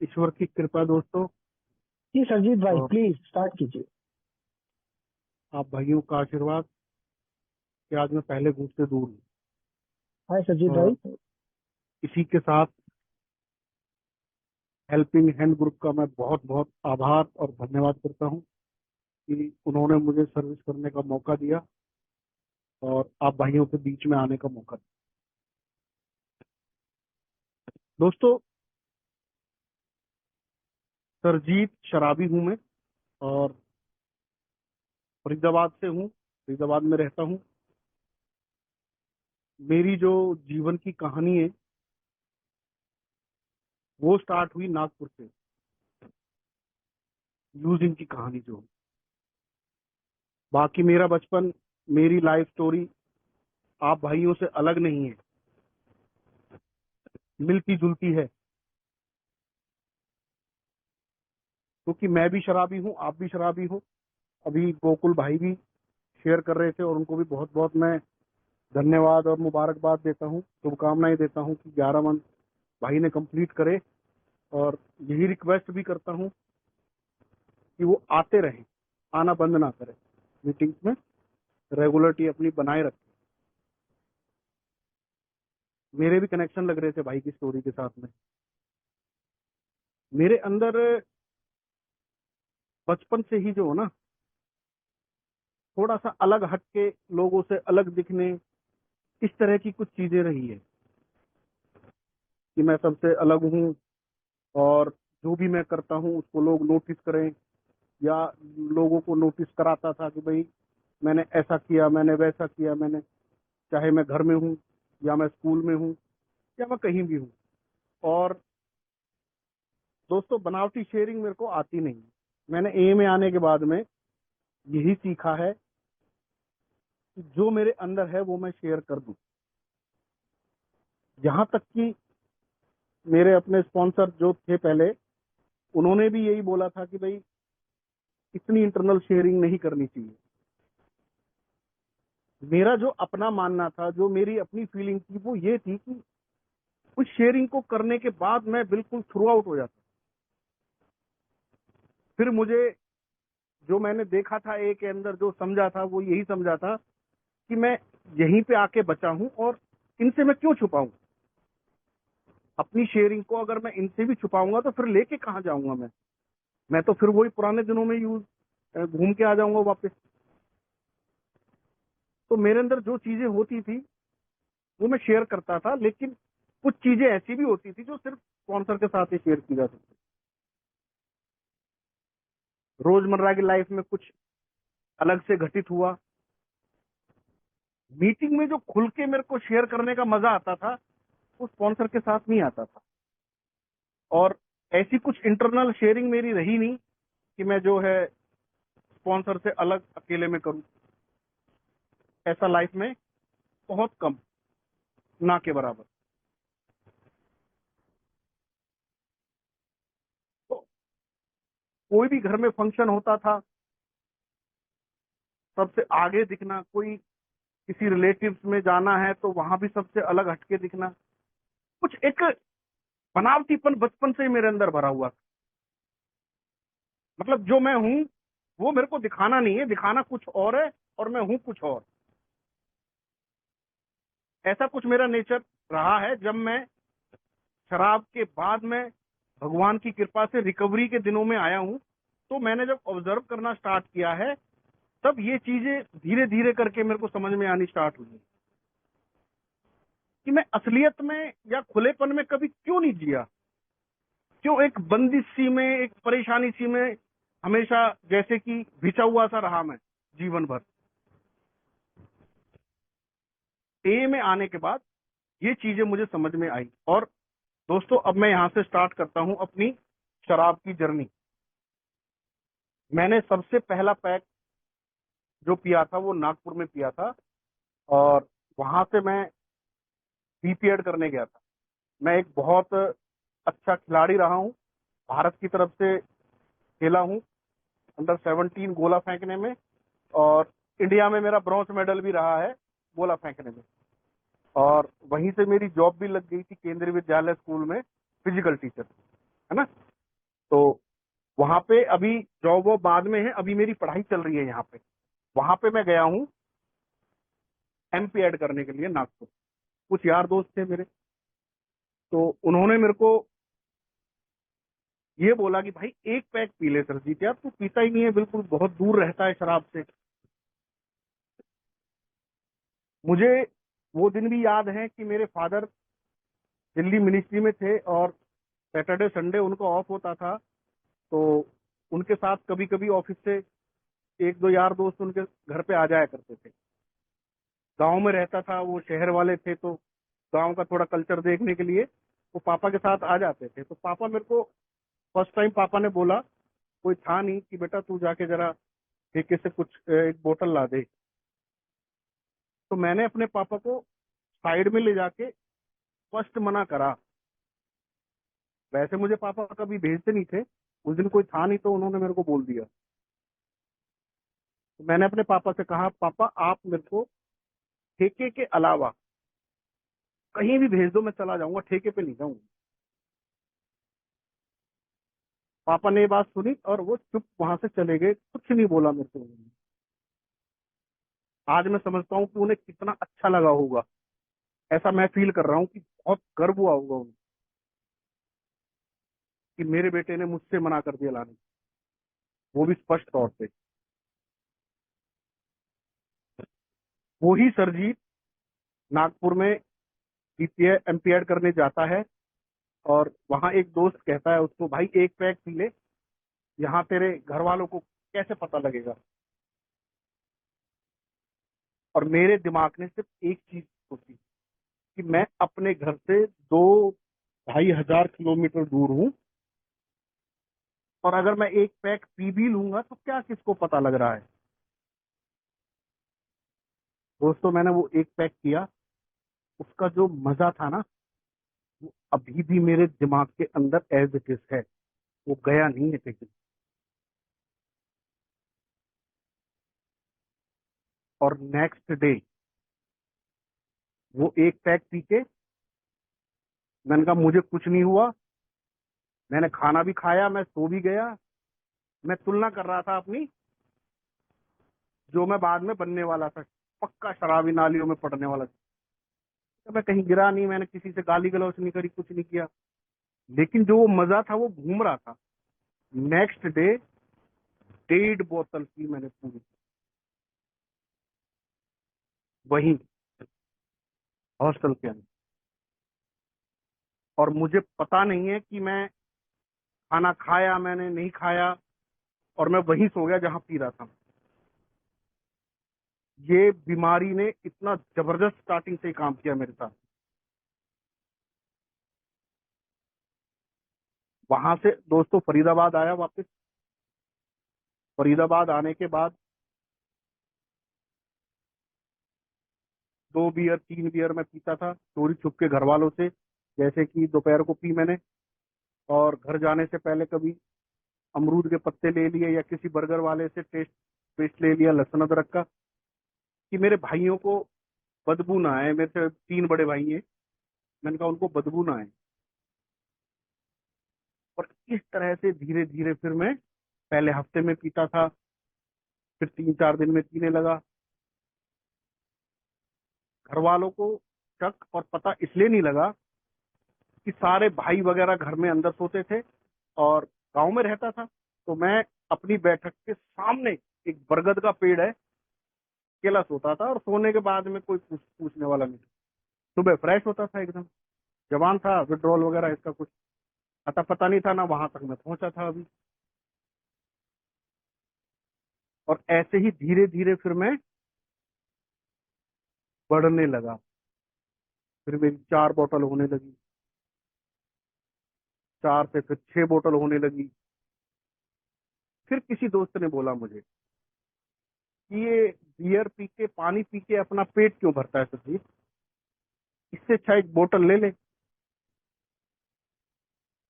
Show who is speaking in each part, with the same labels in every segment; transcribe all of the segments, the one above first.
Speaker 1: ईश्वर की कृपा दोस्तों।
Speaker 2: जी सरजीत भाई
Speaker 1: और
Speaker 2: प्लीज स्टार्ट कीजिए।
Speaker 1: आप भाइयों का आशीर्वाद कि आज मैं पहले भूत से दूर हूँ।
Speaker 2: हाय सरजीत
Speaker 1: और
Speaker 2: भाई।
Speaker 1: इसी के साथ हेल्पिंग हैंड ग्रुप का मैं बहुत बहुत आभार और धन्यवाद करता हूँ कि उन्होंने मुझे सर्विस करने का मौका दिया और आप भाइयों के बीच में आने का मौका दिया। दोस्तों, सरजीत शराबी हूँ मैं और फरीदाबाद से हूँ, फरीदाबाद में रहता हूँ। मेरी जो जीवन की कहानी है वो स्टार्ट हुई नागपुर से। यूजिंग की कहानी जो, बाकी मेरा बचपन, मेरी लाइफ स्टोरी आप भाइयों से अलग नहीं है, मिलती जुलती है। क्योंकि मैं भी शराबी हूँ, आप भी शराबी हो। अभी गोकुल भाई भी शेयर कर रहे थे और उनको भी बहुत बहुत मैं धन्यवाद और मुबारकबाद देता हूँ, शुभकामनाएं देता हूँ कि 11 मंथ भाई ने कंप्लीट करे। और यही रिक्वेस्ट भी करता हूँ कि वो आते रहें, आना बंद ना करें, मीटिंग्स में रेगुलरिटी अपनी बनाए रखें। मेरे भी कनेक्शन लग रहे थे भाई की स्टोरी के साथ में। मेरे अंदर बचपन से ही जो हो ना, थोड़ा सा अलग हट के, लोगों से अलग दिखने, इस तरह की कुछ चीजें रही है कि मैं सबसे अलग हूँ और जो भी मैं करता हूँ उसको लोग नोटिस करें, या लोगों को नोटिस कराता था कि भाई मैंने ऐसा किया, मैंने वैसा किया, मैंने, चाहे मैं घर में हूँ या मैं स्कूल में हूँ या मैं कहीं भी हूँ। और दोस्तों, बनावटी शेयरिंग मेरे को आती नहीं। मैंने ए में आने के बाद में यही सीखा है कि जो मेरे अंदर है वो मैं शेयर कर दूं। यहाँ तक कि मेरे अपने स्पॉन्सर जो थे पहले, उन्होंने भी यही बोला था कि भाई इतनी इंटरनल शेयरिंग नहीं करनी चाहिए। मेरा जो अपना मानना था, जो मेरी अपनी फीलिंग थी, वो ये थी कि उस शेयरिंग को करने के बाद मैं बिल्कुल थ्रू आउट हो जाता। फिर मुझे, जो मैंने देखा था ए के अंदर, जो समझा था, वो यही समझा था कि मैं यहीं पे आके बचा हूं और इनसे मैं क्यों छुपाऊं। अपनी शेयरिंग को अगर मैं इनसे भी छुपाऊंगा तो फिर लेके कहाँ जाऊंगा मैं तो फिर वही पुराने दिनों में यूज घूम के आ जाऊंगा वापस। तो मेरे अंदर जो चीजें होती थी वो मैं शेयर करता था, लेकिन कुछ चीजें ऐसी भी होती थी जो सिर्फ स्पॉन्सर के साथ ही शेयर की जा सकती। रोजमर्रा की लाइफ में कुछ अलग से घटित हुआ, मीटिंग में जो खुल के मेरे को शेयर करने का मजा आता था वो स्पॉन्सर के साथ नहीं आता था। और ऐसी कुछ इंटरनल शेयरिंग मेरी रही नहीं कि मैं जो है स्पॉन्सर से अलग अकेले में करूं। ऐसा लाइफ में बहुत कम, ना के बराबर। तो कोई भी घर में फंक्शन होता था, सबसे आगे दिखना, कोई किसी रिलेटिव्स में जाना है तो वहां भी सबसे अलग हटके दिखना, कुछ एक बनावटीपन बचपन से ही मेरे अंदर भरा हुआ था। मतलब जो मैं हूं वो मेरे को दिखाना नहीं है, दिखाना कुछ और है और मैं हूं कुछ और। ऐसा कुछ मेरा नेचर रहा है। जब मैं शराब के बाद में भगवान की कृपा से रिकवरी के दिनों में आया हूं, तो मैंने जब ऑब्जर्व करना स्टार्ट किया है, तब ये चीजें धीरे धीरे करके मेरे को समझ में आनी स्टार्ट हुई कि मैं असलियत में या खुलेपन में कभी क्यों नहीं जिया। क्यों एक बंदिश सी में, एक परेशानी सी में हमेशा जैसे कि भिचा हुआ सा रहा मैं जीवन भर। ए में आने के बाद ये चीजें मुझे समझ में आई। और दोस्तों, अब मैं यहां से स्टार्ट करता हूं अपनी शराब की जर्नी। मैंने सबसे पहला पैक जो पिया था वो नागपुर में पिया था, और वहां से मैं बीपीएड करने गया था। मैं एक बहुत अच्छा खिलाड़ी रहा हूँ, भारत की तरफ से खेला हूँ अंडर 17 गोला फेंकने में, और इंडिया में मेरा ब्रॉन्ज मेडल भी रहा है गोला फेंकने में। और वहीं से मेरी जॉब भी लग गई थी केंद्रीय विद्यालय स्कूल में, फिजिकल टीचर, है ना। तो वहां पे अभी जॉब वो बाद में है, अभी मेरी पढ़ाई चल रही है यहाँ पे। वहां पे मैं गया हूँ एमपी ऐड करने के लिए नागपुर। कुछ यार दोस्त थे मेरे, तो उन्होंने मेरे को ये बोला कि भाई एक पैक पी ले सरजीत, यार तू पीता ही नहीं है, बिल्कुल बहुत दूर रहता है शराब से। मुझे वो दिन भी याद है कि मेरे फादर दिल्ली मिनिस्ट्री में थे और सैटरडे संडे उनको ऑफ होता था, तो उनके साथ कभी कभी ऑफिस से एक दो यार दोस्त उनके घर पे आ जाया करते थे। गांव में रहता था, वो शहर वाले थे, तो गांव का थोड़ा कल्चर देखने के लिए वो पापा के साथ आ जाते थे। तो पापा मेरे को फर्स्ट टाइम पापा ने बोला, कोई था नहीं, कि बेटा तू जाके जरा ठेके से कुछ एक बोतल ला दे। तो मैंने अपने पापा को साइड में ले जाके फर्स्ट मना करा। वैसे मुझे पापा कभी भेजते नहीं थे, उस दिन कोई था नहीं तो उन्होंने मेरे को बोल दिया। तो मैंने अपने पापा से कहा, पापा आप मेरे को ठेके के अलावा कहीं भी भेज दो, मैं चला जाऊंगा, ठेके पे नहीं जाऊंगा। पापा ने ये बात सुनी और वो चुप वहां से चले गए, कुछ नहीं बोला मेरे को उन्होंने। आज मैं समझता हूँ कि उन्हें कितना अच्छा लगा होगा, ऐसा मैं फील कर रहा हूँ कि बहुत गर्व हुआ होगा उन्हें कि मेरे बेटे ने मुझसे मना कर दिया लाने, वो भी स्पष्ट तौर पे। वो ही सरजीत नागपुर में बीपीए एमपीएड करने जाता है और वहां एक दोस्त कहता है उसको, भाई एक पैक पी ले, यहाँ तेरे घर वालों को कैसे पता लगेगा। और मेरे दिमाग ने सिर्फ एक चीज सोची कि मैं अपने घर से 2-2.5 हजार किलोमीटर दूर हूँ, और अगर मैं एक पैक पी भी लूंगा तो क्या किसको पता लग रहा है। दोस्तों मैंने वो एक पैक किया, उसका जो मजा था ना, वो अभी भी मेरे दिमाग के अंदर एज इट इज है, वो गया नहीं है कहीं। और नेक्स्ट डे वो एक पैक पी के मैंने कहा मुझे कुछ नहीं हुआ, मैंने खाना भी खाया, मैं सो भी गया। मैं तुलना कर रहा था अपनी, जो मैं बाद में बनने वाला था, पक्का शराबी नालियों में पड़ने वाला था। तो मैं कहीं गिरा नहीं, मैंने किसी से गाली गलौज नहीं करी, कुछ नहीं किया, लेकिन जो वो मजा था वो घूम रहा था। नेक्स्ट डे 1.5 बोतल पी मैंने पूरी, वहीं हॉस्टल के अंदर। और मुझे पता नहीं है कि मैं खाना खाया मैंने नहीं खाया, और मैं वहीं सो गया जहां पी रहा था। ये बीमारी ने इतना जबरदस्त स्टार्टिंग से ही काम किया मेरे साथ। वहां से दोस्तों फरीदाबाद आया वापस। फरीदाबाद आने के बाद 2 बियर 3 बियर मैं पीता था चोरी छुप के घर वालों से, जैसे कि दोपहर को पी मैंने, और घर जाने से पहले कभी अमरूद के पत्ते ले लिए या किसी बर्गर वाले से टेस्ट पेस्ट ले लिया लहसुन अदरक का, कि मेरे भाइयों को बदबू ना आए। मेरे से 3 बड़े भाई हैं, मैंने कहा उनको बदबू ना आए। और इस तरह से धीरे धीरे फिर मैं पहले हफ्ते में पीता था, फिर 3-4 दिन में पीने लगा। घर वालों को शक और पता इसलिए नहीं लगा कि सारे भाई वगैरह घर में अंदर सोते थे और गांव में रहता था, तो मैं अपनी बैठक के सामने एक बरगद का पेड़ है, अकेला सोता था, और सोने के बाद में कोई पूछने वाला नहीं। सुबह फ्रेश होता था एकदम, जवान था, विड्रॉल वगैरह इसका कुछ अता पता नहीं था ना, वहां तक मैं पहुंचा था अभी। और ऐसे ही धीरे धीरे फिर मैं बढ़ने लगा, फिर मेरी 4 बोतल होने लगी, 4 से फिर 6 बोतल होने लगी। फिर किसी दोस्त ने बोला मुझे कि ये बियर पी के पानी पी के अपना पेट क्यों भरता है सचिन, इससे अच्छा एक बोतल ले ले।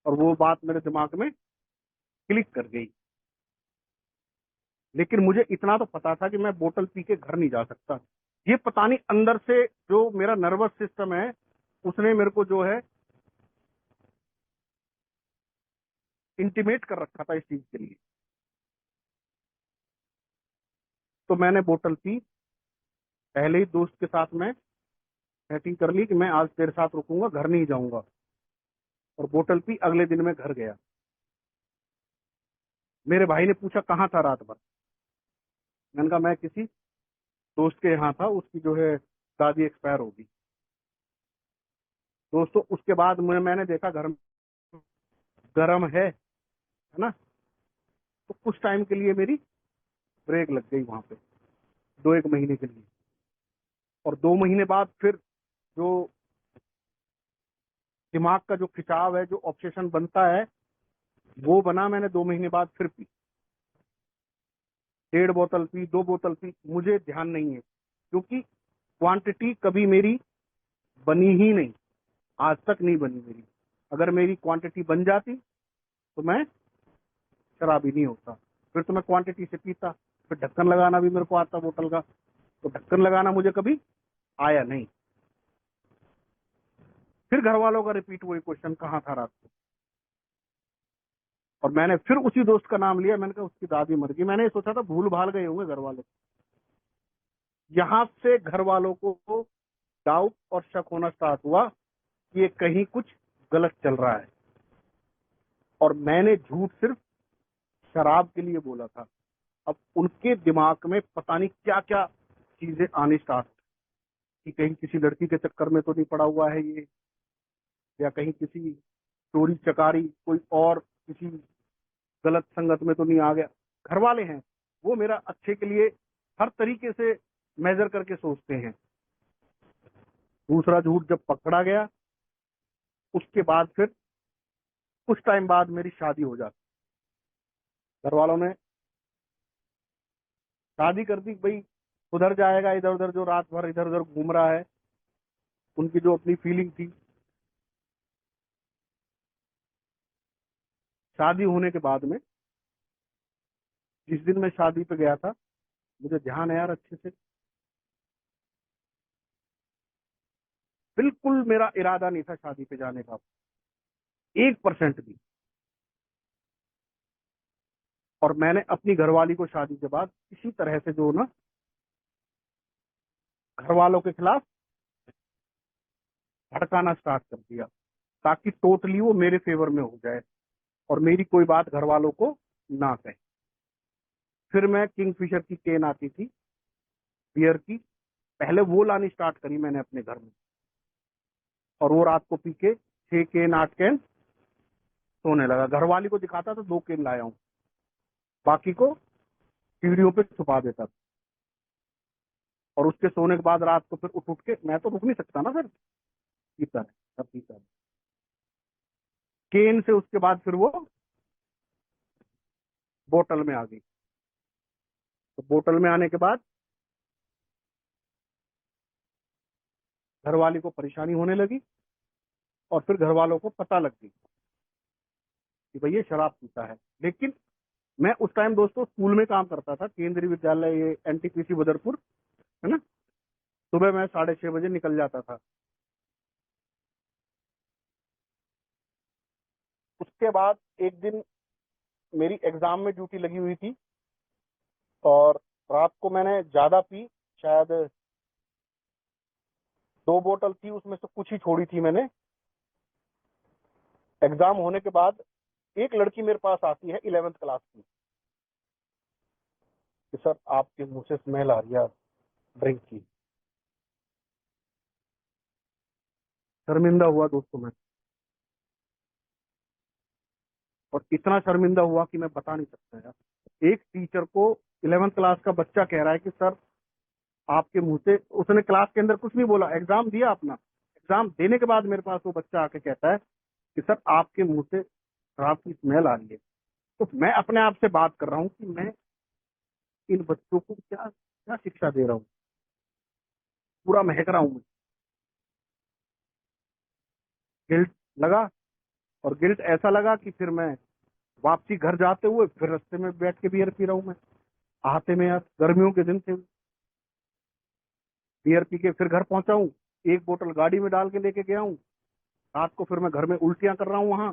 Speaker 1: और वो बात मेरे दिमाग में क्लिक कर गई। लेकिन मुझे इतना तो पता था कि मैं बोतल पी के घर नहीं जा सकता। ये पता नहीं अंदर से जो मेरा नर्वस सिस्टम है, उसने मेरे को जो है इंटीमेट कर रखा था इस चीज के लिए। तो मैंने बोतल पी, पहले ही दोस्त के साथ में सेटिंग कर ली कि मैं आज तेरे साथ रुकूंगा, घर नहीं जाऊंगा। और बोतल पी, अगले दिन मैं घर गया। मेरे भाई ने पूछा कहाँ था रात भर। मैंने कहा मैं किसी दोस्त के यहाँ था, उसकी जो है दादी एक्सपायर होगी। दोस्तों उसके बाद मैंने देखा घर में गर्म है ना। तो कुछ टाइम के लिए मेरी ब्रेक लग गई वहां पे, 2 एक महीने के लिए। और 2 महीने बाद फिर जो दिमाग का जो खिंचाव है, जो ऑब्सेशन बनता है, वो बना। मैंने 2 महीने बाद फिर पी, 1.5 बोतल पी, 2 बोतल पी, मुझे ध्यान नहीं है, क्योंकि क्वांटिटी कभी मेरी बनी ही नहीं, आज तक नहीं बनी मेरी। अगर मेरी क्वांटिटी बन जाती तो मैं शराबी नहीं होता। फिर तो मैं क्वांटिटी से पीता। फिर ढक्कन लगाना भी मेरे को आता बोतल का, तो ढक्कन लगाना मुझे कभी आया नहीं। फिर घर वालों का रिपीट वही क्वेश्चन, कहाँ था रात को। और मैंने फिर उसी दोस्त का नाम लिया। मैंने कहा उसकी दादी मर गई। मैंने ये सोचा था भूल भाल गए होंगे घर वाले। यहां से घर वालों को डाउट और शक होना स्टार्ट हुआ कि ये कहीं कुछ गलत चल रहा है। और मैंने झूठ सिर्फ शराब के लिए बोला था। अब उनके दिमाग में पता नहीं क्या क्या चीजें आनी स्टार्ट, कि कहीं किसी लड़की के चक्कर में तो नहीं पड़ा हुआ है ये, या कहीं किसी चोरी चकारी कोई और किसी गलत संगत में तो नहीं आ गया। घर वाले हैं, वो मेरा अच्छे के लिए हर तरीके से मेजर करके सोचते हैं। दूसरा झूठ जब पकड़ा गया, उसके बाद फिर कुछ टाइम बाद मेरी शादी हो जाती। घर वालों ने शादी कर दी, भाई उधर जाएगा, इधर उधर जो रात भर इधर उधर घूम रहा है। उनकी जो अपनी फीलिंग थी। शादी होने के बाद में, जिस दिन मैं शादी पे गया था, मुझे ध्यान है यार अच्छे से, बिल्कुल मेरा इरादा नहीं था शादी पे जाने का, 1% भी। और मैंने अपनी घरवाली को शादी के बाद इसी तरह से जो ना घर वालों के खिलाफ भड़काना स्टार्ट कर दिया, ताकि टोटली वो मेरे फेवर में हो जाए और मेरी कोई बात घर वालों को ना कहे। फिर मैं किंगफिशर की केन आती थी, बियर की, पहले वो लानी स्टार्ट करी मैंने अपने घर में। और वो रात को पी के 6 केन 8 केन सोने लगा। घरवाली को दिखाता था 2 केन लाया हूँ, बाकी को सीढ़ियों पे छुपा देता था। और उसके सोने के बाद रात को फिर उठ उठ के, मैं तो रुक नहीं सकता ना, फिर पीता है, सब पीता है। केन से उसके बाद फिर वो बोतल में आ गई। तो बोतल में आने के बाद घरवाली को परेशानी होने लगी, और फिर घर वालों को पता लग गई कि भाई ये शराब पीता है। लेकिन मैं उस टाइम दोस्तों स्कूल में काम करता था, केंद्रीय विद्यालय ये एनटीपीसी बदरपुर, है ना। सुबह मैं 6:30 बजे निकल जाता था। उसके बाद एक दिन मेरी एग्जाम में ड्यूटी लगी हुई थी, और रात को मैंने ज्यादा पी, शायद 2 बोतल थी, उसमें से कुछ ही छोड़ी थी मैंने। एग्जाम होने के बाद एक लड़की मेरे पास आती है 11th क्लास की, कि सर आपके मुंह से स्मेल आ रही है ड्रिंक की। शर्मिंदा हुआ दोस्तों मैं, और इतना शर्मिंदा हुआ कि मैं बता नहीं सकता यार। एक टीचर को 11th क्लास का बच्चा कह रहा है कि सर आपके मुंह से, उसने क्लास के अंदर कुछ नहीं बोला, एग्जाम दिया अपना। एग्जाम देने के बाद मेरे पास वो बच्चा आके कहता है कि सर आपके मुंह से शराब की स्मेल आ रही है। तो मैं अपने आप से बात कर रहा हूँ कि मैं इन बच्चों को क्या क्या शिक्षा दे रहा हूँ, पूरा महक रहा हूँ मैं। गिल्ट लगा, और गिल्ट ऐसा लगा कि फिर मैं वापसी घर जाते हुए फिर रास्ते में बैठ के बियर पी रहा हूँ मैं। आते में यार गर्मियों के दिन थे, बियर पी के फिर घर पहुंचा हूँ, 1 बोतल गाड़ी में डाल के लेके गया हूँ। रात को फिर मैं घर में उल्टियां कर रहा हूँ वहां।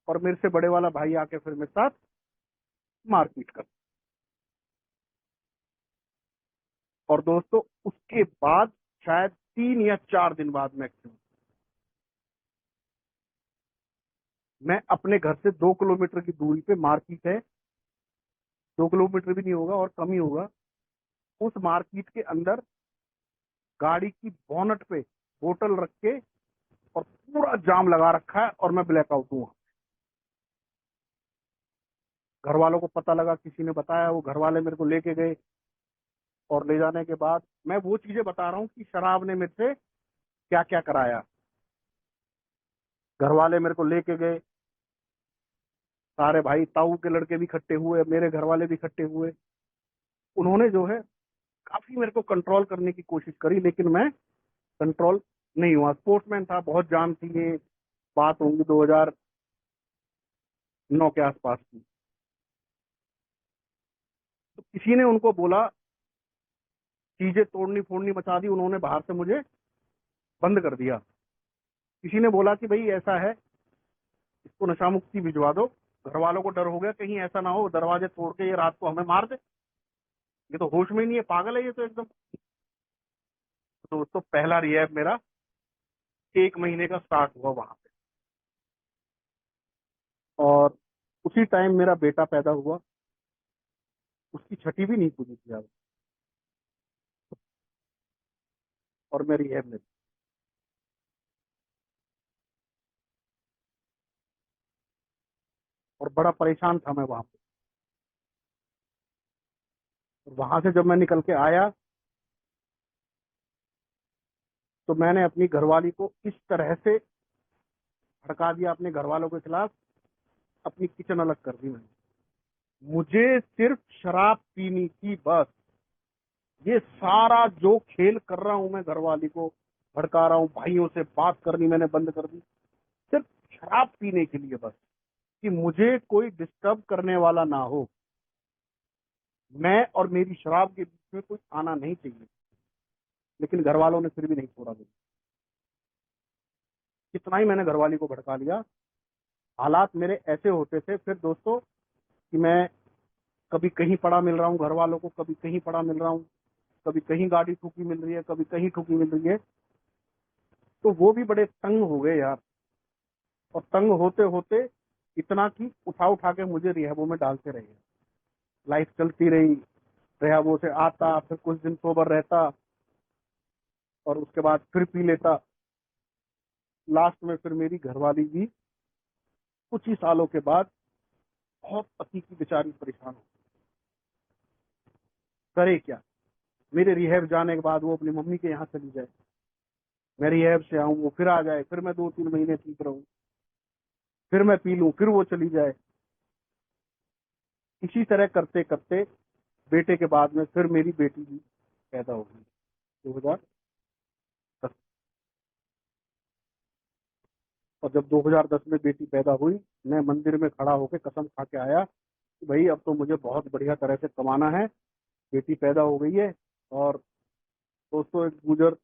Speaker 1: और मेरे से बड़े वाला भाई आके फिर मेरे साथ मारपीट कर। और दोस्तों उसके बाद शायद 3 या 4 दिन बाद मैक्सिमम मैं अपने घर से 2 किलोमीटर की दूरी पे मार्केट है, 2 किलोमीटर भी नहीं होगा और कम ही होगा, उस मार्केट के अंदर गाड़ी की बोनट पे बोतल रख के और पूरा जाम लगा रखा है और मैं ब्लैकआउट हूँ। घर वालों को पता लगा, किसी ने बताया, वो घर वाले मेरे को लेके गए और ले जाने के बाद मैं वो चीजें बता रहा हूँ कि शराब ने मेरे से क्या क्या कराया। घर वाले मेरे को लेके गए, सारे भाई ताऊ के लड़के भी इकट्ठे हुए, मेरे घर वाले भी इकट्ठे हुए। उन्होंने जो है काफी मेरे को कंट्रोल करने की कोशिश करी, लेकिन मैं कंट्रोल नहीं हुआ। स्पोर्ट्समैन था, बहुत जान थी, ये बात होंगी 2009 के आसपास की। तो किसी ने उनको बोला, चीजें तोड़नी फोड़नी मचा दी, उन्होंने बाहर से मुझे बंद कर दिया। किसी ने बोला कि भाई ऐसा है, इसको नशा मुक्ति भिजवा दो। घर वालों को डर हो गया कहीं ऐसा ना हो दरवाजे तोड़ के ये रात को हमें मार दे, ये तो होश में ही नहीं है, पागल है ये तो एकदम। तो दोस्तों पहला रिहैब मेरा 1 महीने का स्टार्ट हुआ वहां पे। और उसी टाइम मेरा बेटा पैदा हुआ, उसकी छठी भी नहीं पूरी थी आज, और मैं रिहैब में थी। और बड़ा परेशान था मैं वहां पे। और वहां से जब मैं निकल के आया तो मैंने अपनी घरवाली को इस तरह से भड़का दिया अपने घर वालों के खिलाफ, अपनी किचन अलग कर दी मैंने। मुझे सिर्फ शराब पीनी थी बस। ये सारा जो खेल कर रहा हूं मैं, घरवाली को भड़का रहा हूं, भाइयों से बात करनी मैंने बंद कर दी, सिर्फ शराब पीने के लिए बस, कि मुझे कोई डिस्टर्ब करने वाला ना हो, मैं और मेरी शराब के बीच में कोई आना नहीं चाहिए। लेकिन घर वालों ने फिर भी नहीं छोड़ा मुझे। कितना ही मैंने घरवाली को भड़का लिया, हालात मेरे ऐसे होते थे फिर दोस्तों कि मैं कभी कहीं पड़ा मिल रहा हूँ घर वालों को, कभी कहीं पड़ा मिल रहा हूँ, कभी कहीं गाड़ी ठुकी मिल रही है, कभी कहीं ठुकी मिल रही है। तो वो भी बड़े तंग हो गए यार। और तंग होते होते इतना कि उठा उठा के मुझे रिहैबों में डालते रहे। लाइफ चलती रही, रिहैबों से आता, फिर कुछ दिन सोबर रहता और उसके बाद फिर पी लेता। लास्ट में फिर मेरी घरवाली भी कुछ ही सालों के बाद बहुत पति की बेचारी परेशान हो, करे क्या। मेरे रिहैब जाने के बाद वो अपनी मम्मी के यहाँ चली जाए, मैं रिहैब से आऊं वो फिर आ जाए, फिर मैं 2-3 महीने ठीक रहूं, फिर मैं पी लूं, फिर वो चली जाए। इसी तरह करते करते बेटे के बाद में फिर मेरी बेटी भी पैदा हो गई 2010। और जब 2010 में बेटी पैदा हुई, मैं मंदिर में खड़ा होकर कसम खा के आया कि भाई अब तो मुझे बहुत बढ़िया तरह से कमाना है, बेटी पैदा हो गई है। और दोस्तों एक गुजर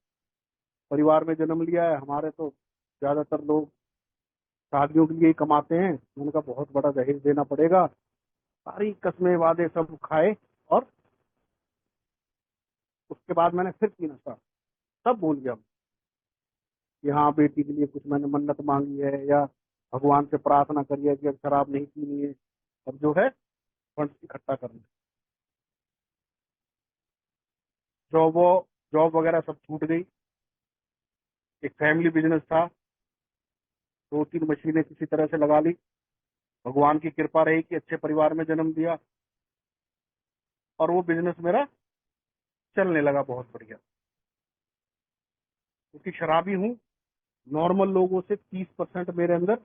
Speaker 1: परिवार में जन्म लिया है, हमारे तो ज्यादातर लोग शादियों के लिए ही कमाते हैं, उनका बहुत बड़ा दहेज देना पड़ेगा। सारी कस्में वादे सब खाए और उसके बाद मैंने फिर पीना स्टार्ट, तब भूल गया कि हाँ बेटी के लिए कुछ मैंने मन्नत मांगी है या भगवान से प्रार्थना करी है कि अब शराब नहीं पीनी है, अब जो है फंड्स इकट्ठा करना। जॉब जॉब वगैरह सब छूट गई। एक फैमिली बिजनेस था, 2-3 मशीनें किसी तरह से लगा ली, भगवान की कृपा रही कि अच्छे परिवार में जन्म दिया और वो बिजनेस मेरा चलने लगा बहुत बढ़िया। क्योंकि शराबी हूँ, नॉर्मल लोगों से 30% मेरे अंदर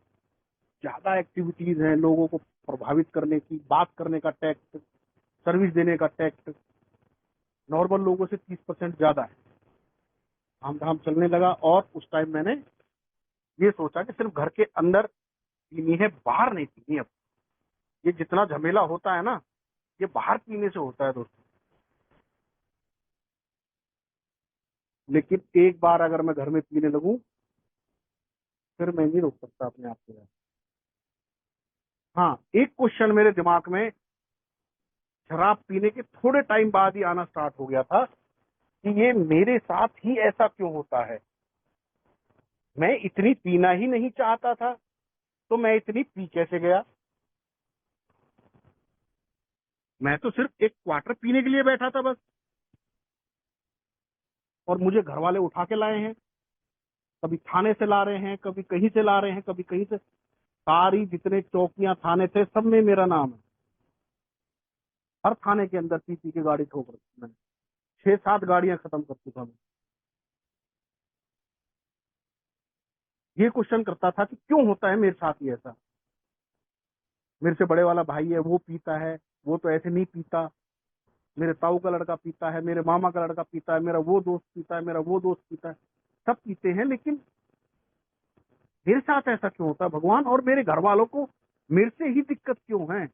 Speaker 1: ज्यादा एक्टिविटीज हैं, लोगों को प्रभावित करने की, बात करने का टैक्ट, सर्विस देने का टैक्ट नॉर्मल लोगों से 30% ज्यादा है। हम धाम चलने लगा और उस टाइम मैंने ये सोचा कि सिर्फ घर के अंदर पीनी है, बाहर नहीं पीनी। अब ये जितना झमेला होता है ना, ये बाहर पीने से होता है दोस्तों। लेकिन एक बार अगर मैं घर में पीने लगूं, फिर मैं नहीं रोक सकता अपने आप को यार। हाँ, एक क्वेश्चन मेरे दिमाग में शराब पीने के थोड़े टाइम बाद ही आना स्टार्ट हो गया था कि ये मेरे साथ ही ऐसा क्यों होता है। मैं इतनी पीना ही नहीं चाहता था, तो मैं इतनी पी कैसे गया। मैं तो सिर्फ एक क्वार्टर पीने के लिए बैठा था बस, और मुझे घर वाले उठा के लाए हैं। कभी थाने से ला रहे हैं, कभी कहीं से ला रहे हैं, कभी कहीं से। सारी जितने चौकियां थाने थे, सब में मेरा नाम है। हर थाने के अंदर पी पी के गाड़ी ठोक रखी मैंने। 6-7 गाड़ियां खत्म कर चुका मैं। ये क्वेश्चन करता था कि क्यों होता है मेरे साथ ही ऐसा। मेरे से बड़े वाला भाई है, वो पीता है, वो तो ऐसे नहीं पीता। मेरे ताऊ का लड़का पीता है, मेरे मामा का लड़का पीता है, मेरा वो दोस्त पीता है, मेरा वो दोस्त पीता है। सब पीते हैं, लेकिन मेरे साथ ऐसा क्यों होता है भगवान। और मेरे घर वालों को मेरे से ही दिक्कत क्यों है।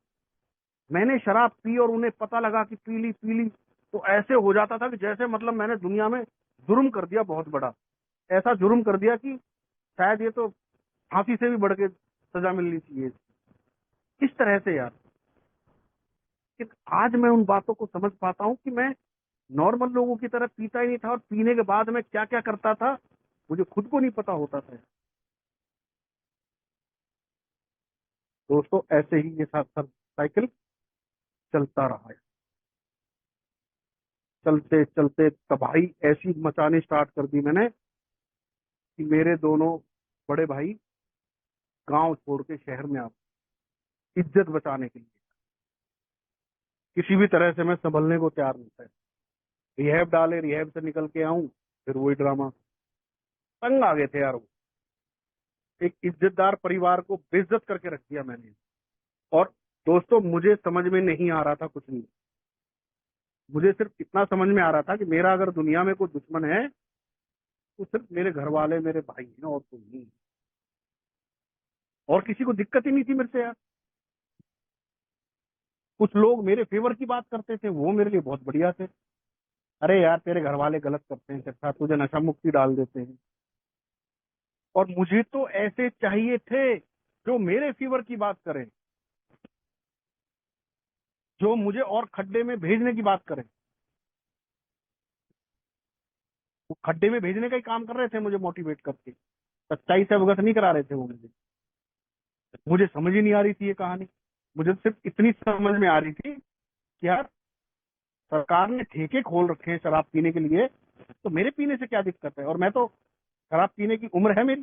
Speaker 1: मैंने शराब पी और उन्हें पता लगा कि पीली पीली, तो ऐसे हो जाता था कि जैसे मतलब मैंने दुनिया में जुर्म कर दिया बहुत बड़ा। ऐसा जुर्म कर दिया कि शायद ये तो फांसी से भी बढ़ के सजा मिलनी चाहिए। इस तरह से यार, कि आज मैं उन बातों को समझ पाता हूँ कि मैं नॉर्मल लोगों की तरह पीता ही नहीं था, और पीने के बाद मैं क्या क्या करता था मुझे खुद को नहीं पता होता था। दोस्तों, ऐसे ही ये साथ साथ साइकिल चलता रहा है। चलते चलते तबाही ऐसी मचानी स्टार्ट कर दी मैंने कि मेरे दोनों बड़े भाई गांव छोड़ के शहर में आ गए, इज्जत बचाने के लिए। किसी भी तरह से मैं संभलने को तैयार नहीं था। रिहैब डाले, रिहैब से निकल के आऊं, फिर वही ड्रामा। तंग आ गए थे यार वो। एक इज्जतदार परिवार को बेइज्जत करके रख दिया मैंने। और दोस्तों, मुझे समझ में नहीं आ रहा था कुछ नहीं। मुझे सिर्फ इतना समझ में आ रहा था कि मेरा अगर दुनिया में कोई दुश्मन है, तो सिर्फ मेरे घर वाले, मेरे भाई हैं, और कोई नहीं। और किसी को दिक्कत ही नहीं थी मेरे से यार। कुछ लोग मेरे फेवर की बात करते थे, वो मेरे लिए बहुत बढ़िया थे। अरे यार, तेरे घर वाले गलत करते हैं, अच्छा तुझे नशा मुक्ति डाल देते हैं। और मुझे तो ऐसे चाहिए थे जो मेरे फेवर की बात करें, जो मुझे और खड्डे में भेजने की बात करें। वो खड्डे में भेजने का ही काम कर रहे थे मुझे मोटिवेट करके। सच्चाई से अवगत नहीं करा रहे थे वो मुझे। मुझे समझ ही नहीं आ रही थी ये कहानी। मुझे सिर्फ इतनी समझ में आ रही थी कि यार, सरकार ने ठेके खोल रखे हैं शराब पीने के लिए, तो मेरे पीने से क्या दिक्कत है। और मैं तो, शराब पीने की उम्र है मेरी,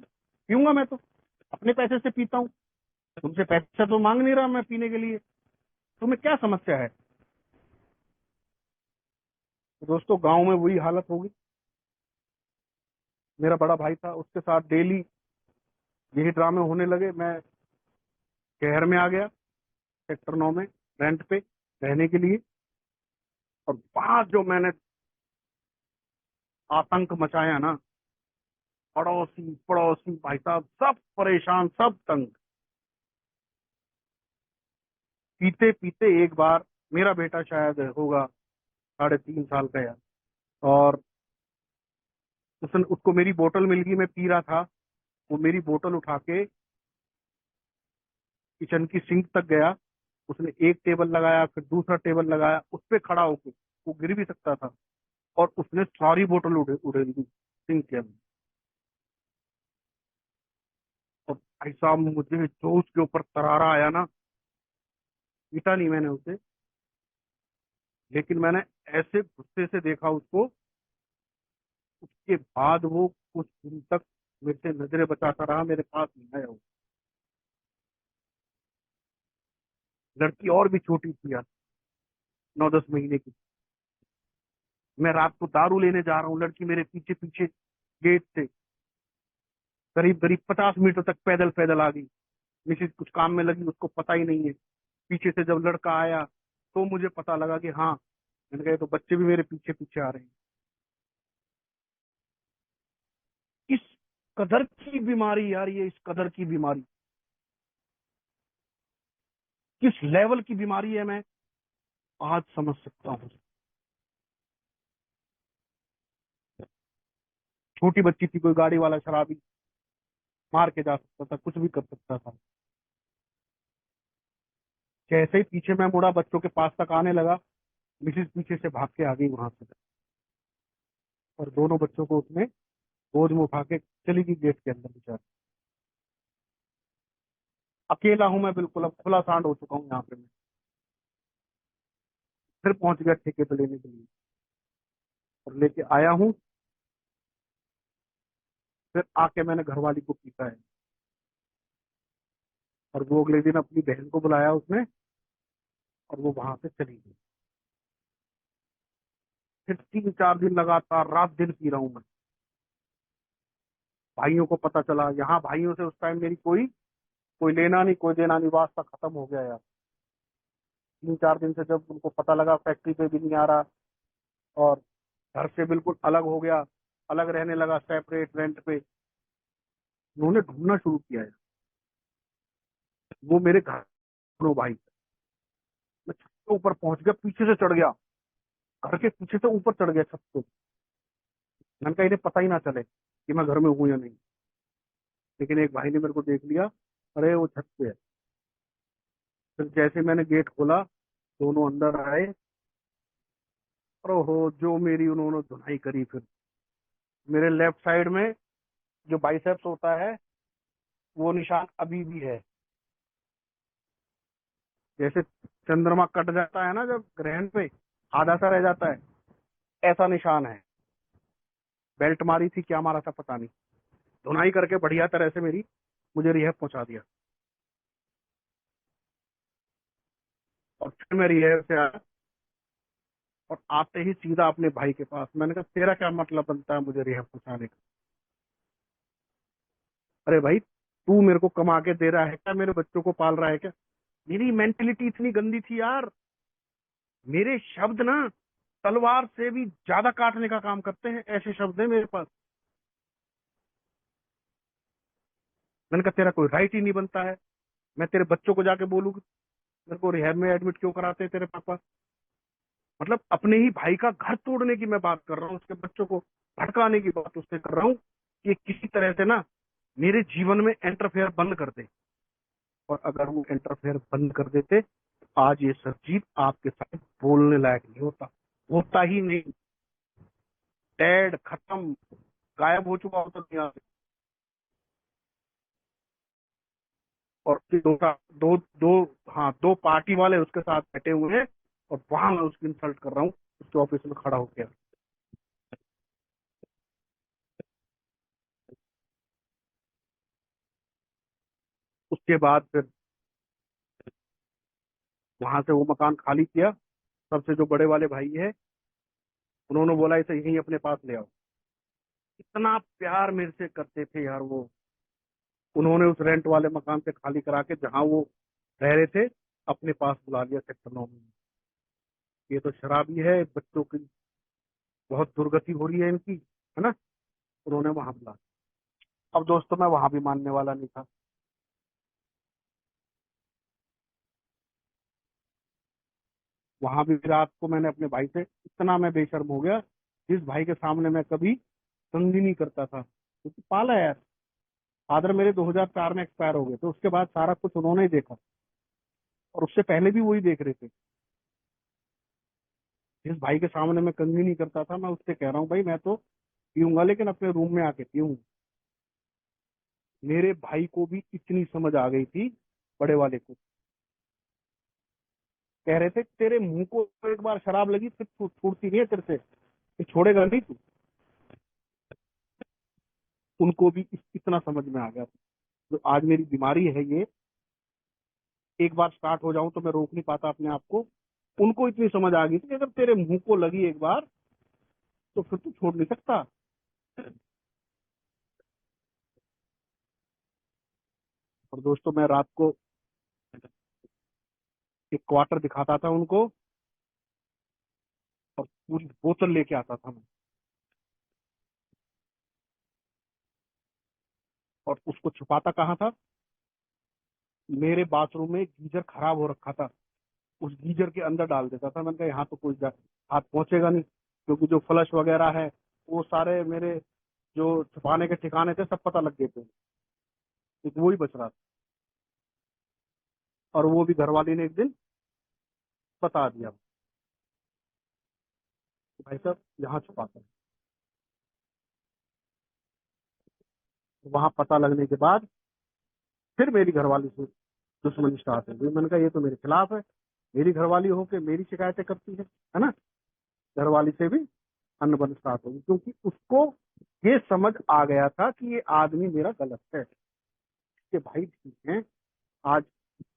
Speaker 1: पीऊंगा मैं तो। अपने पैसे से पीता हूँ, तुमसे पैसा तो मांग नहीं रहा मैं पीने के लिए। तुम्हें क्या समस्या है। तो दोस्तों, गांव में वही हालत होगी। मेरा बड़ा भाई था, उसके साथ डेली यही ड्रामे होने लगे। मैं शहर में आ गया, सेक्टर 9 में, रेंट पे रहने के लिए। और वहां जो मैंने आतंक मचाया ना, अड़ोसी पड़ोसी भाई साहब सब परेशान, सब तंग। पीते पीते एक बार, मेरा बेटा शायद होगा 3.5 साल का यार, और उसने, उसको मेरी बोतल मिल गई, मैं पी रहा था। वो मेरी बोतल उठा के किचन की सिंक तक गया। उसने एक टेबल लगाया, फिर दूसरा टेबल लगाया, उस पे खड़ा होके, वो गिर भी सकता था, और उसने सारी बोतल उड़ेल दी सिंक के अंदर। और भाई साहब, मुझे जो उसके ऊपर तरारा आया ना, पीटा नहीं मैंने उसे, लेकिन मैंने ऐसे गुस्से से देखा उसको। उसके बाद वो कुछ दिन तक मेरे से नजरें बचाता रहा, मेरे पास नहीं आया वो। लड़की और भी छोटी थी यार, 9-10 महीने की। मैं रात को दारू लेने जा रहा हूँ, लड़की मेरे पीछे पीछे गेट से करीब करीब 50 मीटर तक पैदल पैदल आ गई। मिसिज कुछ काम में लगी, उसको पता ही नहीं है। पीछे से जब लड़का आया, तो मुझे पता लगा कि हाँ। मैंने कहा, ये तो बच्चे भी मेरे पीछे पीछे आ रहे हैं। इस कदर की बीमारी यार, ये इस कदर की बीमारी, किस लेवल की बीमारी है, मैं आज समझ सकता हूँ। छोटी बच्ची थी, कोई गाड़ी वाला शराबी मार के जा सकता था, कुछ भी कर सकता था। जैसे ही पीछे मैं मुड़ा, बच्चों के पास तक आने लगा, मिसिज पीछे से भाग के आ गई वहां से, और दोनों बच्चों को उसने गोद में उठा के चली गई गेट के अंदर बेचारी। अकेला हूं मैं बिल्कुल, अब खुला सांड हो चुका हूँ यहाँ पे मैं। फिर पहुंच गया ठेके पे लेने के लिए, और लेके आया हूँ। फिर आके मैंने घरवाली को पीटा है, और वो अगले दिन अपनी बहन को बुलाया उसने, और वो वहां से चली गई। फिर 3-4 दिन लगातार रात दिन पी रहा हूँ मैं। भाइयों को पता चला, यहाँ भाइयों से उस टाइम मेरी कोई कोई लेना नहीं कोई देना नहीं, वास्ता खत्म हो गया यार। 3-4 दिन से जब उनको पता लगा फैक्ट्री पे भी नहीं आ रहा, और घर से बिल्कुल अलग हो गया, अलग रहने लगा, सेपरेट रेंट पे, उन्होंने ढूंढना शुरू किया है। वो मेरे घर, दोनों भाई। मैं छत के ऊपर पहुंच गया, पीछे से चढ़ गया, घर के पीछे से ऊपर चढ़ गया छत पे। मैंने कहा इन्हें पता ही ना चले कि मैं घर में हूं या नहीं। लेकिन एक भाई ने मेरे को देख लिया, अरे वो छत पे है। फिर जैसे मैंने गेट खोला, दोनों अंदर आए, और हो जो मेरी उन्होंने धुनाई करी। फिर मेरे लेफ्ट साइड में जो बाइसेप्स होता है, वो निशान अभी भी है। जैसे चंद्रमा कट जाता है ना जब ग्रहण पे, आधा सा रह जाता है, ऐसा निशान है। बेल्ट मारी थी, क्या मारा था पता नहीं। धुनाई करके बढ़िया तरह से मेरी मुझे रिहैब पहुंचा दिया। और फिर मैं रिहैब से आया, और आते ही सीधा अपने भाई के पास। मैंने कहा तेरा क्या मतलब बनता है मुझे रिहैब पहुंचाने का? अरे भाई, तू मेरे को कमा के दे रहा है क्या? मेरे बच्चों को पाल रहा है क्या? मेरी मेंटेलिटी इतनी गंदी थी यार। मेरे शब्द ना तलवार से भी ज्यादा काटने का काम करते हैं, ऐसे शब्द है मेरे पास। मैंने कहा तेरा कोई राइट ही नहीं बनता है, मैं तेरे बच्चों को जाके बोलूँ कि मेरे को रिहैब में एडमिट क्यों कराते हैं तेरे पापा? मतलब अपने ही भाई का घर तोड़ने की मैं बात कर रहा हूँ, उसके बच्चों को भड़काने की बात उससे कर रहा हूँ कि किसी तरह से ना मेरे जीवन में इंटरफेयर बंद कर दे। और अगर वो इंटरफेयर बंद कर देते तो आज ये सरजीत आपके साथ बोलने लायक नहीं होता, होता ही नहीं। डेड, खत्म, गायब हो चुका होता दुनिया से। और फिर दो दो हाँ, दो पार्टी वाले उसके साथ बैठे हुए हैं, और वहां मैं उसकी इंसल्ट कर रहा हूँ उसके ऑफिस में खड़ा होकर। उसके बाद फिर वहां से वो मकान खाली किया। सबसे जो बड़े वाले भाई है, उन्होंने बोला इसे यहीं अपने पास ले आओ। इतना प्यार मेरे से करते थे यार वो। उन्होंने उस रेंट वाले मकान से खाली करा के जहां वो रह रहे थे, अपने पास बुला लिया सेक्टर 9 में। ये तो शराबी है, बच्चों की बहुत दुर्गति हो रही है इनकी, है ना? उन्होंने वहां बुला। अब दोस्तों मैं वहां भी मानने वाला नहीं था। वहां भी रात को मैंने अपने भाई से, इतना मैं बेशर्म हो गया, जिस भाई के सामने मैं कभी तंग ही नहीं करता था, क्योंकि पाला है यार। फादर मेरे 2004 में एक्सपायर हो गए, तो उसके बाद सारा कुछ उन्होंने ही देखा, और उससे पहले भी वही देख रहे थे। जिस भाई के सामने मैं कंघी नहीं करता था, मैं उससे कह रहा हूँ भाई मैं तो पीऊंगा, लेकिन अपने रूम में आके पीऊंगा। मेरे भाई को भी इतनी समझ आ गई थी, बड़े वाले को। कह रहे थे तेरे मुंह को एक बार शराब लगी फिर छूटती नहीं है तेरे से, फिर छोड़ेगा नहीं तू। उनको भी इतना समझ में आ गया था। जो आज मेरी बीमारी है ये, एक बार स्टार्ट हो जाऊं तो मैं रोक नहीं पाता अपने आप को। उनको इतनी समझ आ गई थी कि अगर तेरे मुंह को लगी एक बार, तो फिर तू छोड़ नहीं सकता। और दोस्तों मैं रात को एक क्वार्टर दिखाता था उनको, और पूरी बोतल लेके आता था मैं, और उसको छुपाता कहाँ था? मेरे बाथरूम में गीजर खराब हो रखा था, उस गीजर के अंदर डाल देता था। मैंने कहा यहाँ तो कोई हाथ पहुंचेगा नहीं, क्योंकि जो फ्लश वगैरह है वो सारे मेरे जो छुपाने के ठिकाने थे सब पता लग गए थे। एक वो ही बच रहा था। और वो भी घरवाली ने एक दिन बता दिया कि भाई साहब यहाँ छुपाते हैं। वहां पता लगने के बाद फिर मेरी घरवाली से दुश्मनी स्टार्ट हो गई। मैंने कहा ये तो मेरे खिलाफ है, मेरी घरवाली होके मेरी शिकायतें करती है ना। घरवाली से भी अनबन स्टार्ट होगी, क्योंकि उसको ये समझ आ गया था कि ये आदमी मेरा गलत है, कि भाई ठीक है, आज